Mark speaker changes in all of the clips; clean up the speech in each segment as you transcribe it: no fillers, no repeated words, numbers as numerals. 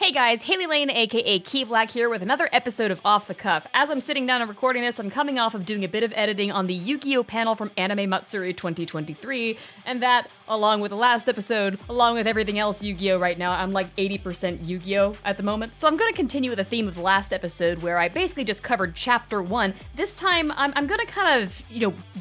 Speaker 1: Hey guys, Hailey Lain aka Key Black here with another episode of Off the Cuff. As I'm sitting down and recording this, I'm coming off of doing a bit of editing on the Yu-Gi-Oh panel from Anime MATSURI 2023, and that, along with the last episode, along with everything else Yu-Gi-Oh right now, I'm like 80% Yu-Gi-Oh at the moment. So I'm gonna continue with the theme of the last episode where I basically just covered chapter 1. This time, I'm gonna kind of,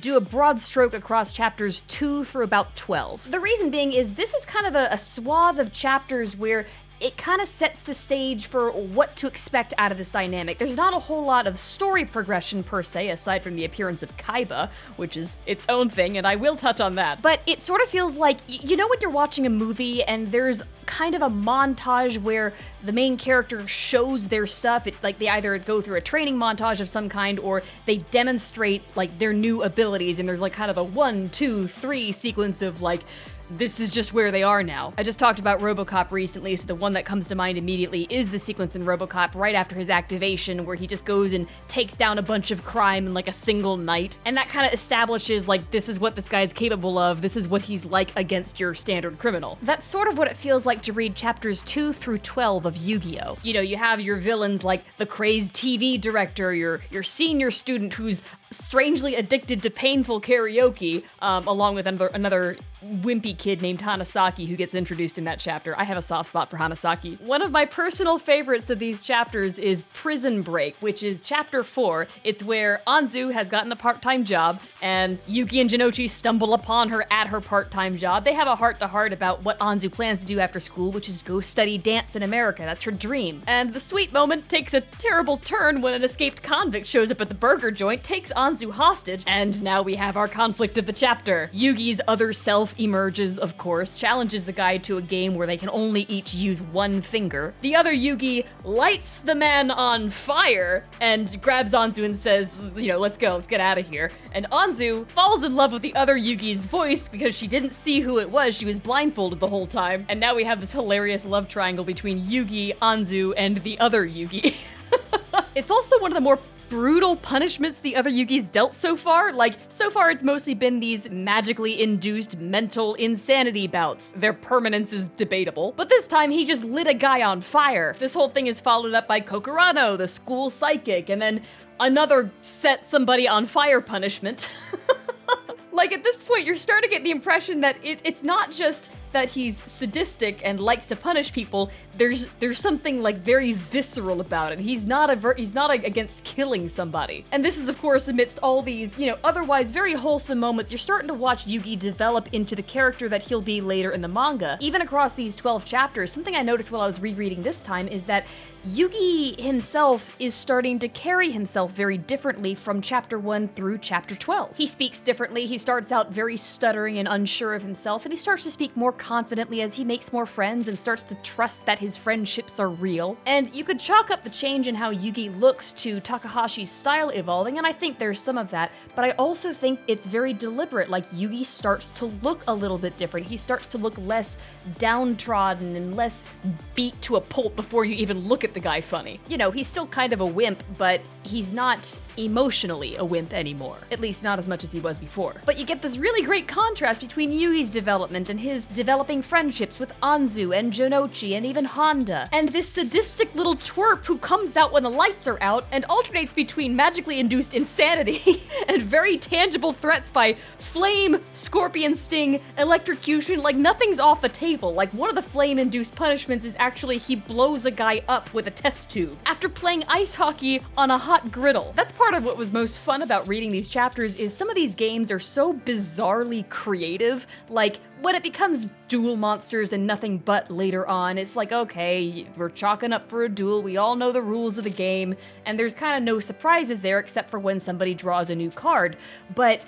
Speaker 1: do a broad stroke across chapters 2 through about 12. The reason being is this is kind of a swath of chapters where it kind of sets the stage for what to expect out of this dynamic. There's not a whole lot of story progression per se, aside from the appearance of Kaiba, which is its own thing, and I will touch on that. But it sort of feels like, you know when you're watching a movie and there's kind of a montage where the main character shows their stuff, like they either go through a training montage of some kind or they demonstrate like their new abilities, and there's like kind of a 1, 2, 3 sequence of like, this is just where they are now. I just talked about RoboCop recently, so the one that comes to mind immediately is the sequence in RoboCop right after his activation where he just goes and takes down a bunch of crime in like a single night. And that kind of establishes like, this is what this guy's capable of, this is what he's like against your standard criminal. That's sort of what it feels like to read chapters 2 through 12 of Yu-Gi-Oh! You know, you have your villains like the crazed TV director, your senior student who's strangely addicted to painful karaoke, along with another wimpy kid named Hanasaki who gets introduced in that chapter. I have a soft spot for Hanasaki. One of my personal favorites of these chapters is Prison Break, which is chapter 4. It's where Anzu has gotten a part-time job, and Yuki and Jinochi stumble upon her at her part-time job. They have a heart-to-heart about what Anzu plans to do after school, which is go study dance in America. That's her dream. And the sweet moment takes a terrible turn when an escaped convict shows up at the burger joint, takes Anzu hostage, and now we have our conflict of the chapter. Yugi's other self emerges, of course, challenges the guy to a game where they can only each use one finger. The other Yugi lights the man on fire and grabs Anzu and says, let's go, let's get out of here. And Anzu falls in love with the other Yugi's voice because she didn't see who it was. She was blindfolded the whole time. And now we have this hilarious love triangle between Yugi, Anzu, and the other Yugi. It's also one of the more brutal punishments the other Yugi's dealt so far. Like, so far it's mostly been these magically induced mental insanity bouts. Their permanence is debatable. But this time he just lit a guy on fire. This whole thing is followed up by Kokorano, the school psychic, and then another set somebody on fire punishment. Like, at this point, you're starting to get the impression that it's not just that he's sadistic and likes to punish people. There's something like very visceral about it. He's not against killing somebody. And this is, of course, amidst all these, otherwise very wholesome moments. You're starting to watch Yugi develop into the character that he'll be later in the manga. Even across these 12 chapters, something I noticed while I was rereading this time is that Yugi himself is starting to carry himself very differently from chapter 1 through chapter 12. He speaks differently. He starts out very stuttering and unsure of himself, and he starts to speak more confidently as he makes more friends and starts to trust that his friendships are real. And you could chalk up the change in how Yugi looks to Takahashi's style evolving, and I think there's some of that, but I also think it's very deliberate. Like, Yugi starts to look a little bit different. He starts to look less downtrodden and less beat to a pulp before you even look at the guy funny. He's still kind of a wimp, but he's not emotionally a wimp anymore. At least not as much as he was before. But you get this really great contrast between Yugi's development and his developing friendships with Anzu and Jinochi and even Honda, and this sadistic little twerp who comes out when the lights are out and alternates between magically induced insanity and very tangible threats by flame, scorpion sting, electrocution. Like, nothing's off the table. Like, one of the flame-induced punishments is actually he blows a guy up with a test tube after playing ice hockey on a hot griddle. That's part of what was most fun about reading these chapters is some of these games are so bizarrely creative. Like, when it becomes duel monsters and nothing but later on, it's like, okay, we're chalking up for a duel, we all know the rules of the game, and there's kind of no surprises there except for when somebody draws a new card. But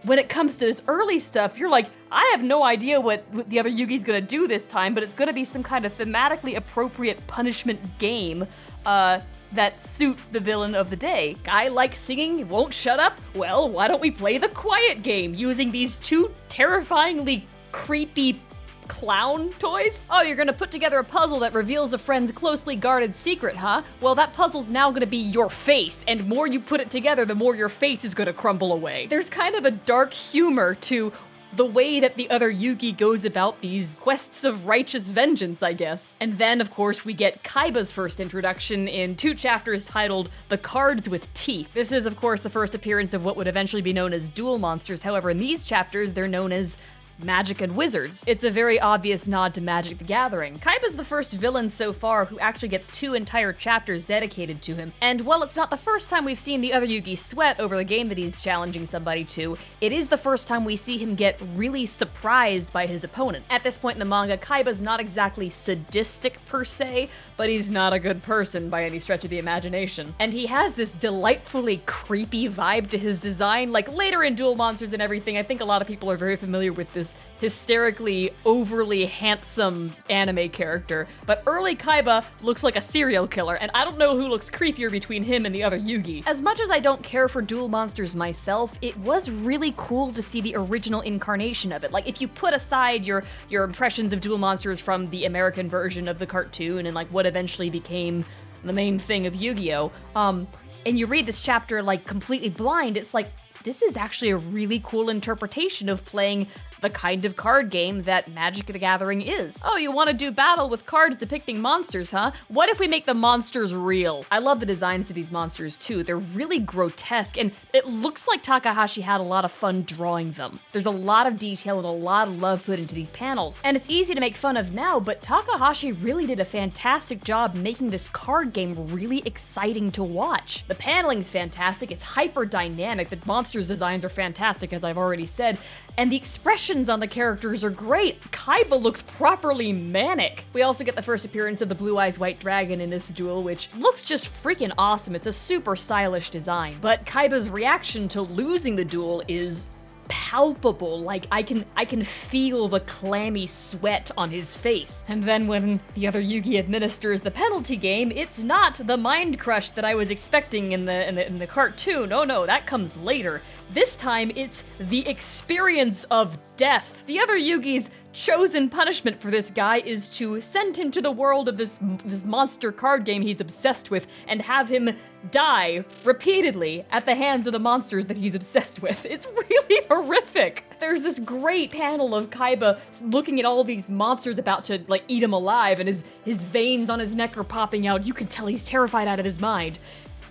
Speaker 1: when it comes to this early stuff, you're like, I have no idea what the other Yugi's gonna do this time, but it's gonna be some kind of thematically appropriate punishment game that suits the villain of the day. Guy likes singing, won't shut up? Well, why don't we play the quiet game using these two terrifyingly creepy clown toys? Oh, you're gonna put together a puzzle that reveals a friend's closely guarded secret, huh? Well, that puzzle's now gonna be your face, and more you put it together, the more your face is gonna crumble away. There's kind of a dark humor to the way that the other Yugi goes about these quests of righteous vengeance, I guess. And then, of course, we get Kaiba's first introduction in 2 chapters titled The Cards with Teeth. This is, of course, the first appearance of what would eventually be known as duel monsters. However, in these chapters, they're known as magic and wizards. It's a very obvious nod to Magic the Gathering. Kaiba's the first villain so far who actually gets 2 entire chapters dedicated to him, and while it's not the first time we've seen the other Yugi sweat over the game that he's challenging somebody to, it is the first time we see him get really surprised by his opponent. At this point in the manga, Kaiba's not exactly sadistic per se, but he's not a good person by any stretch of the imagination. And he has this delightfully creepy vibe to his design. Like later in Duel Monsters and everything, I think a lot of people are very familiar with this hysterically, overly handsome anime character, but early Kaiba looks like a serial killer, and I don't know who looks creepier between him and the other Yugi. As much as I don't care for Duel Monsters myself, it was really cool to see the original incarnation of it. Like, if you put aside your impressions of Duel Monsters from the American version of the cartoon and like what eventually became the main thing of Yu-Gi-Oh, and you read this chapter like completely blind, it's like, this is actually a really cool interpretation of playing the kind of card game that Magic the Gathering is. Oh, you want to do battle with cards depicting monsters, huh? What if we make the monsters real? I love the designs of these monsters too. They're really grotesque, and it looks like Takahashi had a lot of fun drawing them. There's a lot of detail and a lot of love put into these panels. And it's easy to make fun of now, but Takahashi really did a fantastic job making this card game really exciting to watch. The paneling's fantastic, it's hyper dynamic, the monsters' designs are fantastic, as I've already said, and the expressions on the characters are great. Kaiba looks properly manic. We also get the first appearance of the Blue Eyes White Dragon in this duel, which looks just freaking awesome. It's a super stylish design. But Kaiba's reaction to losing the duel is palpable. Like, I can feel the clammy sweat on his face. And then when the other Yugi administers the penalty game, it's not the mind crush that I was expecting in the cartoon. Oh no, that comes later. This time it's the experience of death. The other Yugi's chosen punishment for this guy is to send him to the world of this monster card game he's obsessed with and have him die repeatedly at the hands of the monsters that he's obsessed with. It's really horrific. There's this great panel of Kaiba looking at all these monsters about to like eat him alive, and his veins on his neck are popping out. You can tell he's terrified out of his mind.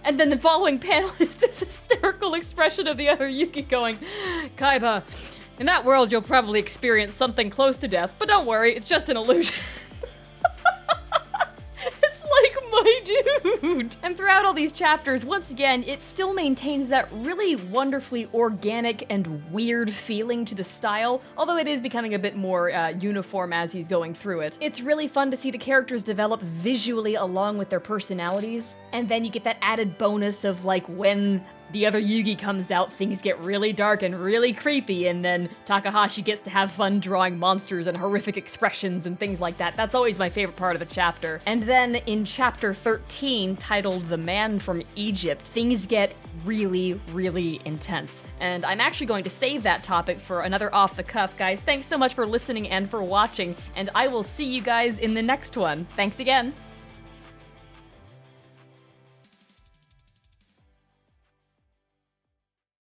Speaker 1: And then the following panel is this hysterical expression of the other Yugi going, Kaiba, in that world, you'll probably experience something close to death, but don't worry, it's just an illusion. It's like, my dude. And throughout all these chapters, once again, it still maintains that really wonderfully organic and weird feeling to the style, although it is becoming a bit more uniform as he's going through it. It's really fun to see the characters develop visually along with their personalities, and then you get that added bonus of like when the other Yugi comes out, things get really dark and really creepy, and then Takahashi gets to have fun drawing monsters and horrific expressions and things like that. That's always my favorite part of the chapter. And then in chapter 13, titled The Man from Egypt, things get really, really intense. And I'm actually going to save that topic for another Off the Cuff, guys. Thanks so much for listening and for watching, and I will see you guys in the next one. Thanks again.